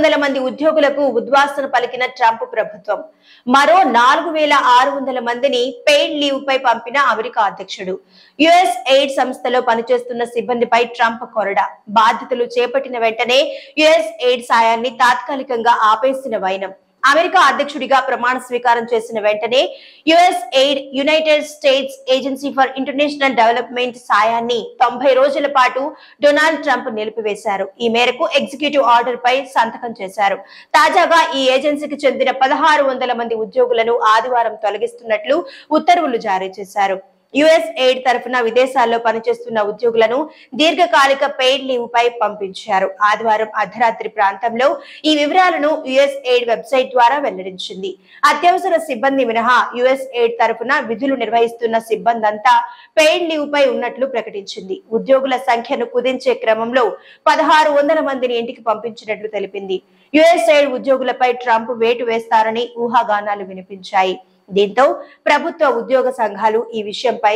1600 మంది ఉద్యోగులకు ఉద్వాసన పలికిన ట్రంప్ ప్రభుత్వం. మరో 4600 మందిని పెయిడ్ లీవ్ పై పంపిన అమెరికా అధ్యక్షుడు. యుఎస్ ఎయిడ్ సంస్థలో పనిచేస్తున్న సిబ్బందిపై ట్రంప్ కొరడా. బాధ్యతలు చేపట్టిన వెంటనే యుఎస్ ఎయిడ్ సాయాన్ని తాత్కాలికంగా ఆపేసిన వైనం. అమెరికా అధ్యక్షుడిగా ప్రమాణ స్వీకారం చేసిన వెంటనే US aid United states agency for international development సాయాన్ని 90 రోజుల పాటు డొనాల్డ్ ట్రంప్ నిలిపివేశారు. ఈ మేరకు ఎగ్జిక్యూటివ్ ఆర్డర్ పై సంతకం చేశారు. తాజాగా ఈ ఏజెన్సీకి చెందిన 1600 మంది ఉద్యోగులను ఆదివారం తొలగిస్తున్నట్లు ఉత్తర్వులు జారీ చేశారు. యుఎస్ ఎయిడ్ తరఫున విదేశాల్లో పనిచేస్తున్న ఉద్యోగులను దీర్ఘకాలిక పెయిడ్ లీవ్ పై పంపించారు. ఆదివారం అర్ధరాత్రి ప్రాంతంలో ఈ వివరాలను యుఎస్ ఎయిడ్ వెబ్సైట్ ద్వారా వెల్లడించింది. అత్యవసర సిబ్బంది మినహా యుఎస్ ఎయిడ్ తరఫున విధులు నిర్వహిస్తున్న సిబ్బంది అంతా పెయిడ్ లీవ్ పై ఉన్నట్లు ప్రకటించింది. ఉద్యోగుల సంఖ్యను కుదించే క్రమంలో 1600 మందిని ఇంటికి పంపించినట్లు తెలిపింది. యుఎస్ ఎయిడ్ ఉద్యోగులపై ట్రంప్ వేటు వేస్తారని ఊహాగానాలు వినిపించాయి. దీంతో ప్రభుత్వ ఉద్యోగ సంఘాలు ఈ విషయంపై